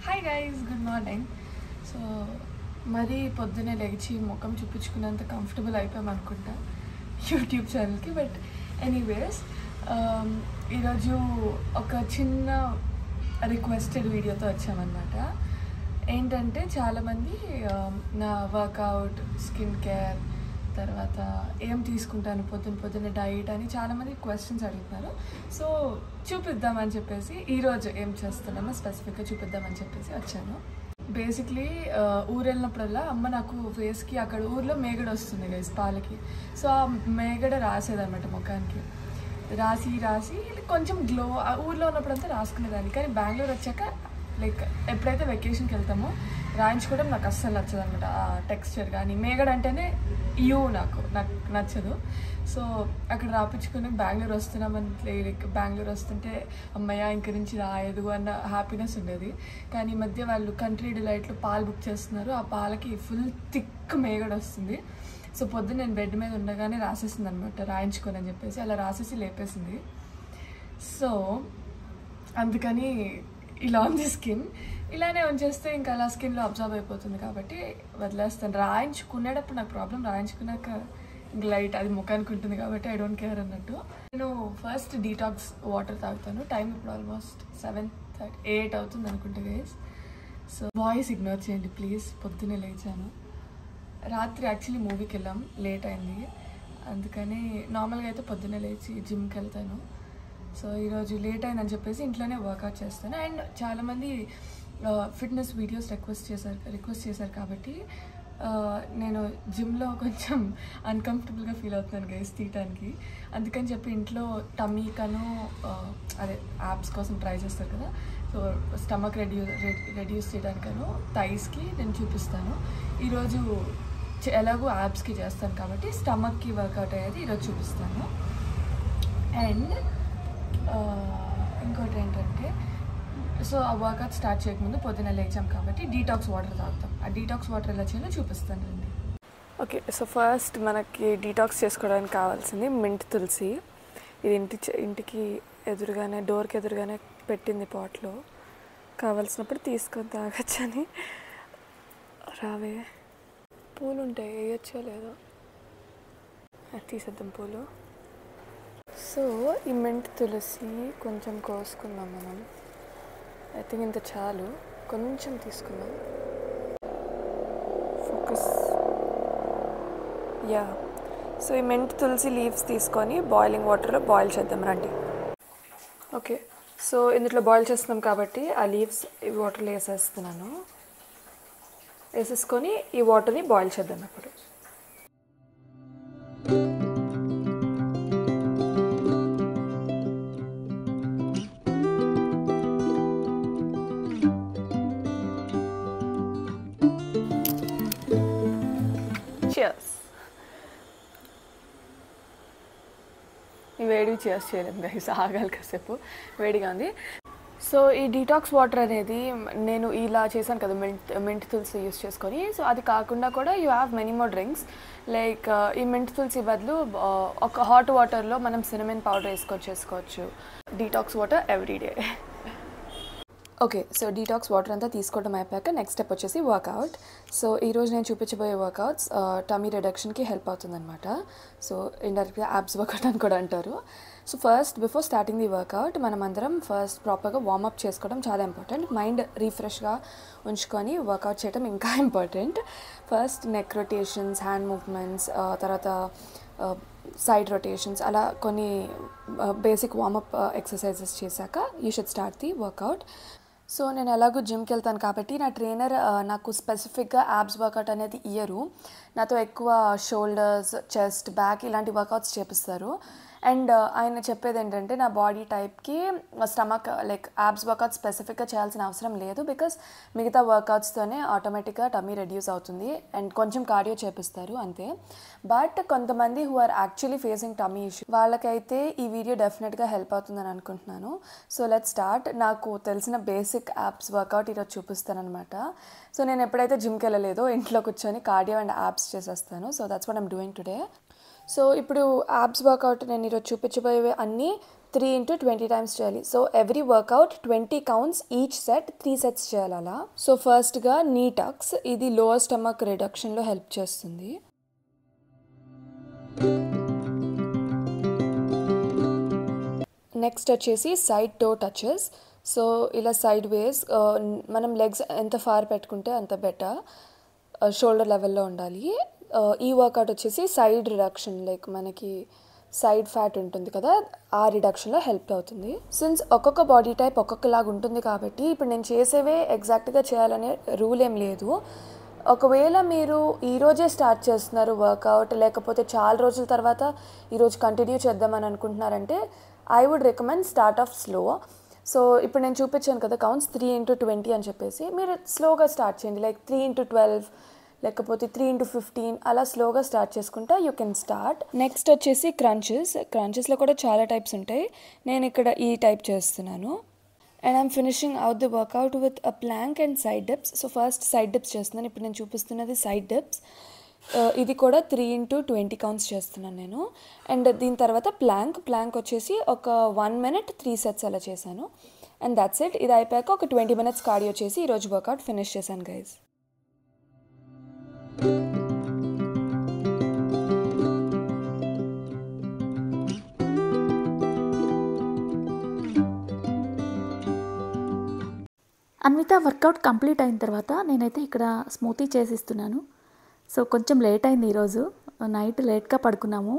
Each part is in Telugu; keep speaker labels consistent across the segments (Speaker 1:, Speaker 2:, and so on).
Speaker 1: Hi guys, good morning. So మరీ పొద్దున్నే లేచి ముఖం చూపించుకున్నంత కంఫర్టబుల్ అయిపోయాం అనుకుంటా యూట్యూబ్ ఛానల్కి. బట్ ఎనీవేస్, ఈరోజు ఒక చిన్న రిక్వెస్టెడ్ వీడియోతో వచ్చామన్నమాట. ఏంటంటే చాలామంది నా వర్కౌట్, స్కిన్ కేర్, తర్వాత ఏం తీసుకుంటాను పొద్దున్న డైట్ అని చాలామంది క్వశ్చన్స్ అడుగుతున్నారు. సో చూపిద్దామని చెప్పేసి ఈరోజు ఏం చేస్తున్నామో స్పెసిఫిక్గా చూపిద్దామని చెప్పేసి వచ్చాను. బేసిక్లీ ఊరు వెళ్ళినప్పుడల్లా అమ్మ నాకు ఫేస్కి అక్కడ ఊర్లో మేగడ వస్తుంది గైస్ పాలకి. సో ఆ మేగడ రాసేదన్నమాట ముఖానికి. రాసి కొంచెం గ్లో ఊర్లో ఉన్నప్పుడంతా రాసుకునేదాన్ని. కానీ బెంగళూరు వచ్చాక లైక్ ఎప్పుడైతే వెకేషన్కి వెళ్తామో రాయించుకోవడం నాకు అస్సలు నచ్చదు అనమాట. ఆ టెక్స్చర్ కానీ మేగడ అంటేనే నాకు నచ్చదు. సో అక్కడ రాపించుకుని బెంగళూరు వస్తున్నామని లైక్ బెంగళూరు వస్తుంటే అమ్మయ్య ఇంక నుంచి రాయదు అన్న హ్యాపీనెస్ ఉండేది. కానీ ఈ మధ్య వాళ్ళు కంట్రీ డిలైట్లో పాలు బుక్ చేస్తున్నారు. ఆ పాలకి ఫుల్ థిక్ మేగడ వస్తుంది. సో పొద్దున్న నేను బెడ్ మీద ఉండగానే రాసేసింది అనమాట, రాయించుకొని అని చెప్పేసి. అలా రాసేసి లేపేసింది. సో అందుకని ఇలా ఉంది స్కిన్. ఇలానే ఉంచేస్తే ఇంకా అలా స్కిన్లో అబ్జర్వ్ అయిపోతుంది కాబట్టి వదిలేస్తాను. రాయించుకునేటప్పుడు నాకు ప్రాబ్లం, రాయించుకున్నాక లైట్ అది ముఖానికి ఉంటుంది కాబట్టి ఐ డోంట్ కేర్ అన్నట్టు. నేను ఫస్ట్ డీటాక్స్ వాటర్ తాగుతాను. టైం ఇప్పుడు ఆల్మోస్ట్ 7:38 అవుతుంది అనుకుంటా గైస్. సో వాయిస్ ఇగ్నోర్ చేయండి ప్లీజ్. పొద్దున్నే లేచాను. రాత్రి యాక్చువల్లీ మూవీకి వెళ్ళాం, లేట్ అయింది. అందుకని నార్మల్గా అయితే పొద్దున్నే లేచి జిమ్కి వెళ్తాను. సో ఈరోజు లేట్ అయిందని చెప్పేసి ఇంట్లోనే వర్కౌట్ చేస్తాను. అండ్ చాలామంది ఫిట్నెస్ వీడియోస్ రిక్వెస్ట్ చేశారు కాబట్టి నేను జిమ్లో కొంచెం అన్కంఫర్టబుల్గా ఫీల్ అవుతున్నాను గైస్ తీయటానికి. అందుకని చెప్పి ఇంట్లో టమ్మీకను అదే యాప్స్ కోసం ట్రై చేస్తారు కదా, సో స్టమక్ రెడ్యూస్ చేయడానికను థైస్కి నేను చూపిస్తాను. ఈరోజు ఎలాగో యాప్స్కి చేస్తాను కాబట్టి స్టమక్కి వర్కౌట్ అయ్యేది ఈరోజు చూపిస్తాను. అండ్ ఇంకోటి ఏంటంటే, సో ఆ వర్కౌట్ స్టార్ట్ చేయకముందు పొద్దున్న లేచాం కాబట్టి డీటాక్స్ వాటర్ తాగుతాం. ఆ డీటాక్స్ వాటర్ ఎలా చేయాలో చూపిస్తానండి. ఓకే, సో ఫస్ట్ మనకి డీటాక్స్ చేసుకోవడానికి కావాల్సింది మింట్ తులసి. ఇది ఇంటికి ఎదురుగానే, డోర్కి ఎదురుగానే పెట్టింది పాట్లో. కావాల్సినప్పుడు తీసుకొని తాగొచ్చని. రావే, పూలు ఉంటాయి, వేయచ్చో లేదో, తీసేద్దాం పూలు. సో ఈ మింట్ తులసి కొంచెం కోసుకుందాం మనం. ఐ థింక్ ఇంత చాలు, కొంచెం తీసుకుందాం. ఫోకస్. యా, సో ఈ మింట్ తులసి లీవ్స్ తీసుకొని బాయిలింగ్ వాటర్లో బాయిల్ చేద్దాం రండి. ఓకే, సో ఇందులో బాయిల్ చేస్తున్నాం కాబట్టి ఆ లీవ్స్ ఈ వాటర్లో వేసేసుకొని ఈ వాటర్ని బాయిల్ చేద్దాం ఇప్పుడు. చియర్స్. వేడివి చియర్స్ చేయలేము గైస్, ఆగాలి కాసేపు, వేడిగా ఉంది. సో ఈ డీటాక్స్ వాటర్ అనేది నేను ఇలా చేశాను కదా మింట్ తులసి యూస్ చేసుకొని. సో అది కాకుండా కూడా you have many more drinks. Like ఈ మింట్ తులసి బదులు ఒక హాట్ వాటర్లో మనం సినమన్ పౌడర్ వేసుకొని చేసుకోవచ్చు. Detox water everyday. Okay, so detox water అంతా తీసుకోవడం అయిపోయాక నెక్స్ట్ స్టెప్ వచ్చేసి వర్కౌట్. సో ఈరోజు నేను చూపించబోయే వర్కౌట్స్ టమీ రిడక్షన్కి హెల్ప్ అవుతుందన్నమాట. సో ఇండైరెక్ట్గా యాబ్స్ వర్కౌట్ అని కూడా అంటారు. So first before starting the workout మనం అందరం ఫస్ట్ ప్రాపర్గా వార్మప్ చేసుకోవడం చాలా ఇంపార్టెంట్. మైండ్ రీఫ్రెష్గా ఉంచుకొని వర్కౌట్ చేయడం ఇంకా important. First neck rotations, hand movements, తర్వాత సైడ్ రొటేషన్స్, అలా కొన్ని బేసిక్ వార్మప్ ఎక్సర్సైజెస్ చేశాక you should start the workout. So నేను ఎలాగో జిమ్కి వెళ్తాను కాబట్టి నా ట్రైనర్ నాకు స్పెసిఫిక్గా యాబ్స్ వర్కౌట్ అనేది ఇయ్యరు. నాతో ఎక్కువ షోల్డర్స్, చెస్ట్, బ్యాక్ ఇలాంటి వర్కౌట్స్ చేపిస్తారు. అండ్ ఆయన చెప్పేది ఏంటంటే నా బాడీ టైప్కి స్టమక్ లైక్ యాబ్స్ వర్కౌట్ స్పెసిఫిక్గా చేయాల్సిన అవసరం లేదు, బికాస్ మిగతా వర్కౌట్స్తోనే ఆటోమేటిక్గా టమీ రెడ్యూస్ అవుతుంది. అండ్ కొంచెం కార్డియో చేపిస్తారు అంతే. బట్ కొంతమంది who are actually facing tummy issue వాళ్ళకైతే ఈ వీడియో డెఫినెట్గా హెల్ప్ అవుతుందని అనుకుంటున్నాను. So let's start. నాకు తెలిసిన బేసిక్ యాబ్స్ వర్కౌట్ ఈరోజు చూపిస్తానమాట. సో నేను ఎప్పుడైతే జిమ్కి వెళ్ళలేదో ఇంట్లో కూర్చొని కార్డియో అండ్ యాబ్స్ చేసేస్తాను. So that's what I'm doing today. So ఇప్పుడు యాబ్స్ వర్కౌట్ నేను ఈరోజు చూపించబోయేవి అన్నీ 3 into 20 times చేయాలి. So every workout 20 counts, each set 3 sets చేయాలి అలా. సో ఫస్ట్గా నీ టక్స్, ఇది లోవర్ స్టమక్ రిడక్షన్లో హెల్ప్ చేస్తుంది. నెక్స్ట్ వచ్చేసి సైడ్ టో టచెస్. సో ఇలా సైడ్ వేస్, మనం లెగ్స్ ఎంత ఫార్ పెట్టుకుంటే అంత బెటర్, షోల్డర్ లెవెల్లో ఉండాలి. ఈ వర్కౌట్ వచ్చేసి సైడ్ రిడక్షన్, లైక్ మనకి సైడ్ ఫ్యాట్ ఉంటుంది కదా, ఆ రిడక్షన్లో హెల్ప్ అవుతుంది. సిన్స్ ఒక్కొక్క బాడీ టైప్ ఒక్కొక్కలాగా ఉంటుంది కాబట్టి ఇప్పుడు నేను చేసేవే ఎగ్జాక్ట్గా చేయాలనే రూల్ ఏం లేదు. ఒకవేళ మీరు ఈరోజే స్టార్ట్ చేస్తున్నారు వర్కౌట్, లేకపోతే చాలా రోజుల తర్వాత ఈరోజు కంటిన్యూ చేద్దామని అనుకుంటున్నారంటే I would recommend start off slow. So ఇప్పుడు నేను చూపించాను కదా కౌంట్స్ 3 into 20 అని చెప్పేసి, మీరు స్లోగా స్టార్ట్ చేయండి. లైక్ 3 into 12 లేకపోతే 3 into 15 అలా స్లోగా స్టార్ట్ చేసుకుంటా యూ కెన్ స్టార్ట్. నెక్స్ట్ వచ్చేసి క్రంచెస్లో కూడా చాలా టైప్స్ ఉంటాయి. నేను ఇక్కడ ఈ టైప్ చేస్తున్నాను. And I'm finishing out the workout with a plank and side dips. So first side dips చేస్తున్నాను. ఇప్పుడు నేను చూపిస్తున్నది సైడ్ డిప్స్. ఇది కూడా 3 into 20 కౌంట్స్ చేస్తున్నాను నేను. అండ్ దీని తర్వాత ప్లాంక్ వచ్చేసి ఒక 1 minute 3 sets అలా చేశాను. And that's it. ఇది అయిపోయాక ఒక 20 minutes కార్డియో చేసి ఈరోజు వర్కౌట్ ఫినిష్ చేశాను గైస్.
Speaker 2: అన్విత వర్కౌట్ కంప్లీట్ అయిన తర్వాత నేనైతే ఇక్కడ స్మూతీ చేసిస్తున్నాను. సో కొంచెం లేట్ అయింది ఈరోజు, నైట్ లేట్గా పడుకున్నాము.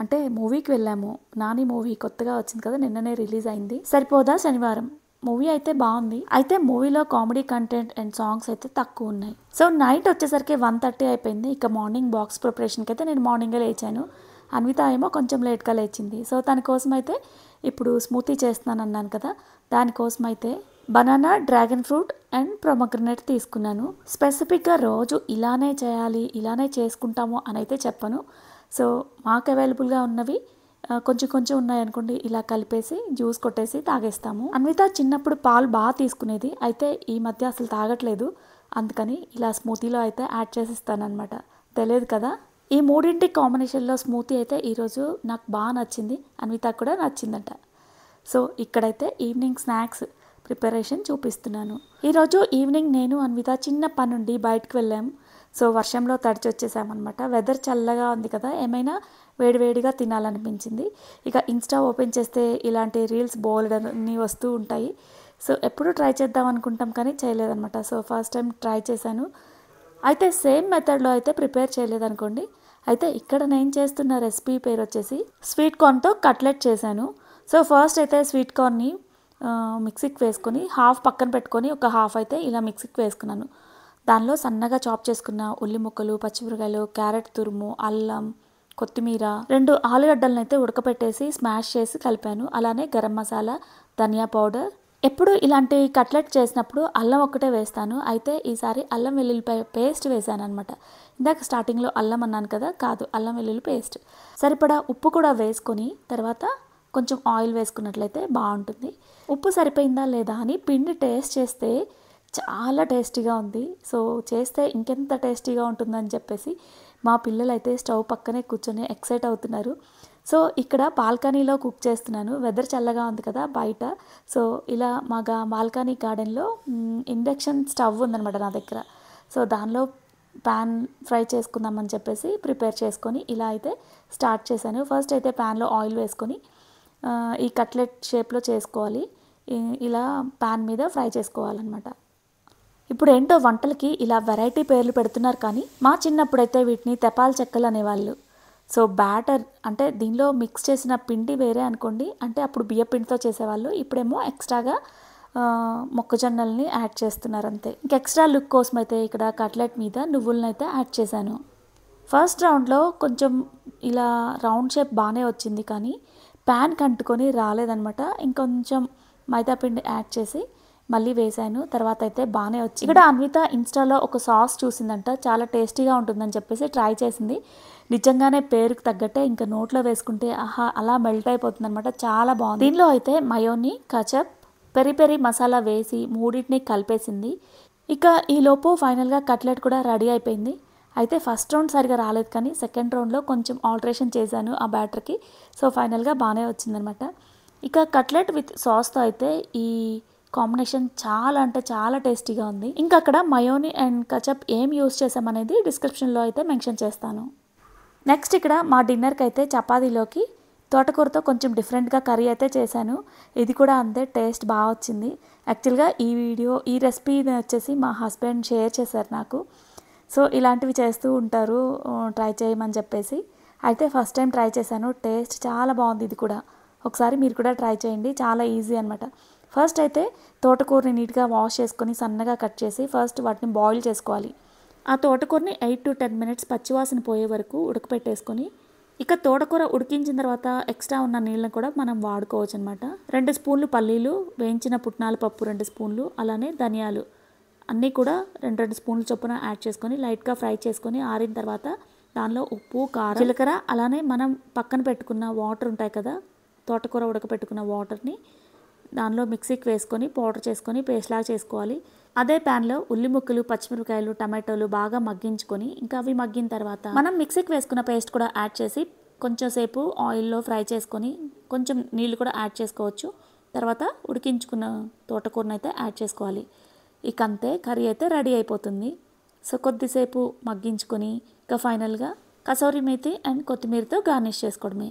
Speaker 2: అంటే మూవీకి వెళ్ళాము, నాని మూవీ కొత్తగా వచ్చింది కదా, నిన్ననే రిలీజ్ అయింది. సరిపోదా శనివారం. మూవీ అయితే బాగుంది, అయితే మూవీలో కామెడీ కంటెంట్ అండ్ సాంగ్స్ అయితే తక్కువ ఉన్నాయి. సో నైట్ వచ్చేసరికి 1:30 అయిపోయింది. ఇక మార్నింగ్ బాక్స్ ప్రిపరేషన్కి అయితే నేను మార్నింగే లేచాను. అన్విత ఏమో కొంచెం లేట్గా లేచింది. సో తన కోసం అయితే ఇప్పుడు స్మూతీ చేస్తున్నాను అన్నాను కదా, దానికోసం అయితే బనానా, డ్రాగన్ ఫ్రూట్ అండ్ ప్రొమగ్రనేట్ తీసుకున్నాను. స్పెసిఫిక్గా రోజు ఇలానే చేయాలి, ఇలానే చేసుకుంటాము అని అయితే చెప్పను. సో మాకు అవైలబుల్గా ఉన్నవి కొంచెం ఉన్నాయనుకోండి, ఇలా కలిపేసి జ్యూస్ కొట్టేసి తాగేస్తాము. అన్విత చిన్నప్పుడు పాలు బాగా తీసుకునేది, అయితే ఈ మధ్య అసలు తాగట్లేదు. అందుకని ఇలా స్మూతీలో అయితే యాడ్ చేసిస్తానమాట. తెలియదు కదా. ఈ మూడింటి కాంబినేషన్లో స్మూతీ అయితే ఈరోజు నాకు బాగా నచ్చింది, అన్వితకు కూడా నచ్చిందంట. సో ఇక్కడైతే ఈవినింగ్ స్నాక్స్ ప్రిపరేషన్ చూపిస్తున్నాను. ఈరోజు ఈవినింగ్ నేను అన్విత చిన్న పని నుండి బయటకు వెళ్ళాము. సో వర్షంలో తడిచి వచ్చేసామన్నమాట. వెదర్ చల్లగా ఉంది కదా, ఏమైనా వేడివేడిగా తినాలనిపించింది. ఇక ఇన్స్టా ఓపెన్ చేస్తే ఇలాంటి రీల్స్ బోల్డన్ని వస్తూ ఉంటాయి. సో ఎప్పుడు ట్రై చేద్దాం అనుకుంటాం కానీ చేయలేదన్నమాట. సో ఫస్ట్ టైం ట్రై చేశాను. అయితే సేమ్ మెథడ్లో అయితే ప్రిపేర్ చేయలేదనుకోండి. అయితే ఇక్కడ నేను చేస్తున్న రెసిపీ పేరు వచ్చేసి స్వీట్ కార్న్తో కట్లెట్ చేశాను. సో ఫస్ట్ అయితే స్వీట్ కార్న్ని మిక్సీకి వేసుకొని హాఫ్ పక్కన పెట్టుకొని ఒక హాఫ్ అయితే ఇలా మిక్సీకి వేసుకున్నాను. దానిలో సన్నగా చాప్ చేసుకున్న ఉల్లి ముక్కలు, పచ్చిమిరకాయలు, క్యారెట్ తురుము, అల్లం, కొత్తిమీర, 2 ఆలుగడ్డలను అయితే ఉడకపెట్టేసి స్మాష్ చేసి కలిపాను. అలానే గరం మసాలా, ధనియా పౌడర్. ఎప్పుడు ఇలాంటి కట్లెట్ చేసినప్పుడు అల్లం ఒక్కటే వేస్తాను, అయితే ఈసారి అల్లం వెల్లుల్లిపాయ పేస్ట్ వేసాను అనమాట. ఇందాక స్టార్టింగ్లో అల్లం అన్నాను కదా, కాదు, అల్లం వెల్లుల్లి పేస్ట్. సరిపడా ఉప్పు కూడా వేసుకొని తర్వాత కొంచెం ఆయిల్ వేసుకున్నట్లయితే బాగుంటుంది. ఉప్పు సరిపోయిందా లేదా అని పిండి టేస్ట్ చేస్తే చాలా టేస్టీగా ఉంది. సో చేస్తే ఇంకెంత టేస్టీగా ఉంటుందని చెప్పేసి మా పిల్లలు అయితే స్టవ్ పక్కనే కూర్చొని ఎక్సైట్ అవుతున్నారు. సో ఇక్కడ బాల్కనీలో కుక్ చేస్తున్నాను. వెదర్ చల్లగా ఉంది కదా బయట. సో ఇలా మా బాల్కనీ గార్డెన్లో ఇండక్షన్ స్టవ్ ఉందన్నమాట నా దగ్గర. సో దానిలో ప్యాన్ ఫ్రై చేసుకుందామని చెప్పేసి ప్రిపేర్ చేసుకొని ఇలా అయితే స్టార్ట్ చేశాను. ఫస్ట్ అయితే ప్యాన్లో ఆయిల్ వేసుకొని ఈ కట్లెట్ షేప్లో చేసుకోవాలి. ఇలా ప్యాన్ మీద ఫ్రై చేసుకోవాలన్నమాట. ఇప్పుడు ఏంటో వంటలకి ఇలా వెరైటీ పేర్లు పెడుతున్నారు, కానీ మా చిన్నప్పుడైతే వీటిని తెపాల్ చెక్కలు అనేవాళ్ళు. సో బ్యాటర్ అంటే దీనిలో మిక్స్ చేసిన పిండి వేరే అనుకోండి, అంటే అప్పుడు బియ్య పిండితో చేసేవాళ్ళు, ఇప్పుడేమో ఎక్స్ట్రాగా మొక్కజొన్నల్ని యాడ్ చేస్తున్నారు అంతే. ఇంక ఎక్స్ట్రా లుక్ కోసం అయితే ఇక్కడ కట్లెట్ మీద నువ్వులను అయితే యాడ్ చేశాను. ఫస్ట్ రౌండ్లో కొంచెం ఇలా రౌండ్ షేప్ బాగానే వచ్చింది, కానీ ప్యాన్ కంటుకొని రాలేదనమాట. ఇంకొంచెం మైదాపిండి యాడ్ చేసి మళ్ళీ వేసాను. తర్వాత అయితే బాగానే వచ్చింది. ఇక్కడ అన్విత ఇన్స్టాలో ఒక సాస్ చూసిందంట, చాలా టేస్టీగా ఉంటుందని చెప్పేసి ట్రై చేసింది. నిజంగానే పేరుకు తగ్గట్టే ఇంకా నోట్లో వేసుకుంటే ఆహా అలా మెల్ట్ అయిపోతుంది అనమాట, చాలా బాగుంది. దీనిలో అయితే మయోని, కచప్, పెరి పెరి మసాలా వేసి మూడింటిని కలిపేసింది. ఇక ఈలోపు ఫైనల్గా కట్లెట్ కూడా రెడీ అయిపోయింది. అయితే ఫస్ట్ రౌండ్ సరిగా రాలేదు, కానీ సెకండ్ రౌండ్లో కొంచెం ఆల్టరేషన్ చేశాను ఆ బ్యాటర్కి. సో ఫైనల్గా బాగానే వచ్చిందనమాట. ఇక కట్లెట్ విత్ సాస్తో అయితే ఈ కాంబినేషన్ చాలా అంటే చాలా టేస్టీగా ఉంది. ఇంకా అక్కడ మయోనీ అండ్ కచప్ ఏం యూస్ చేసామనేది డిస్క్రిప్షన్లో అయితే మెన్షన్ చేస్తాను. నెక్స్ట్ ఇక్కడ మా డిన్నర్కి అయితే చపాతీలోకి తోటకూరతో కొంచెం డిఫరెంట్గా కర్రీ అయితే చేశాను. ఇది కూడా అంతే టేస్ట్ బాగా వచ్చింది. యాక్చువల్గా ఈ రెసిపీని వచ్చేసి మా హస్బెండ్ షేర్ చేశారు నాకు. సో ఇలాంటివి చేస్తూ ఉంటారు ట్రై చేయమని చెప్పేసి. అయితే ఫస్ట్ టైం ట్రై చేశాను. టేస్ట్ చాలా బాగుంది. ఇది కూడా ఒకసారి మీరు కూడా ట్రై చేయండి. చాలా ఈజీ అనమాట. ఫస్ట్ అయితే తోటకూరని నీట్గా వాష్ చేసుకొని సన్నగా కట్ చేసి ఫస్ట్ వాటిని బాయిల్ చేసుకోవాలి. ఆ తోటకూరని 8 to 10 minutes పచ్చివాసన పోయే వరకు ఉడకపెట్టేసుకొని ఇక తోటకూర ఉడికించిన తర్వాత ఎక్స్ట్రా ఉన్న నీళ్ళని కూడా మనం వాడుకోవచ్చు అనమాట. 2 స్పూన్లు పల్లీలు, వేయించిన పుట్నాల పప్పు 2 స్పూన్లు, అలానే ధనియాలు అన్నీ కూడా 2 స్పూన్లు చొప్పున యాడ్ చేసుకొని లైట్గా ఫ్రై చేసుకొని ఆరిన తర్వాత దానిలో ఉప్పు, కారం, జీలకర్ర, అలానే మనం పక్కన పెట్టుకున్న వాటర్ ఉంటాయి కదా, తోటకూర ఉడకపెట్టుకున్న వాటర్ని దానిలో మిక్సీకి వేసుకొని పౌడర్ చేసుకొని పేస్ట్ లాగా చేసుకోవాలి. అదే ప్యాన్లో ఉల్లి ముక్కలు, పచ్చిమిరపకాయలు, టమాటోలు బాగా మగ్గించుకొని ఇంకా అవి మగ్గిన తర్వాత మనం మిక్సీకి వేసుకున్న పేస్ట్ కూడా యాడ్ చేసి కొంచెం సేపు ఆయిల్లో ఫ్రై చేసుకొని కొంచెం నీళ్ళు కూడా యాడ్ చేసుకోవచ్చు. తర్వాత ఉడికించుకున్న తోటకూరను అయితే యాడ్ చేసుకోవాలి. ఇక అంతే కర్రీ అయితే రెడీ అయిపోతుంది. సో కొద్దిసేపు మగ్గించుకొని ఇంకా ఫైనల్గా కసూరి మేతి అండ్ కొత్తిమీరతో గార్నిష్ చేసుకోవడమే.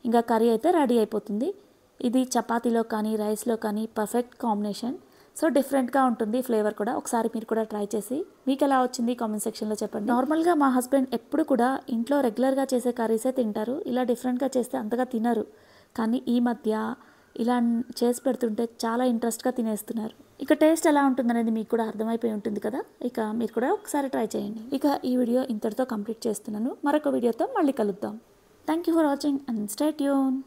Speaker 2: ఇంకా కర్రీ అయితే రెడీ అయిపోతుంది. ఇది చపాతీలో కానీ రైస్లో కానీ పర్ఫెక్ట్ కాంబినేషన్. సో డిఫరెంట్గా ఉంటుంది ఫ్లేవర్ కూడా. ఒకసారి మీరు కూడా ట్రై చేసి మీకు ఎలా వచ్చింది కామెంట్ సెక్షన్లో చెప్పండి. నార్మల్గా మా హస్బెండ్ ఎప్పుడు కూడా ఇంట్లో రెగ్యులర్గా చేసే కర్రీసే తింటారు. ఇలా డిఫరెంట్గా చేస్తే అంతగా తినరు. కానీ ఈ మధ్య ఇలా చేసి పెడుతుంటే చాలా ఇంట్రెస్ట్గా తినేస్తున్నారు. ఇక టేస్ట్ ఎలా ఉంటుందనేది మీకు కూడా అర్థమైపోయి ఉంటుంది కదా. ఇక మీరు కూడా ఒకసారి ట్రై చేయండి. ఇక ఈ వీడియో ఇంతటితో కంప్లీట్ చేస్తున్నాను. మరొక వీడియోతో మళ్ళీ కలుద్దాం. Thank you for watching and stay tune.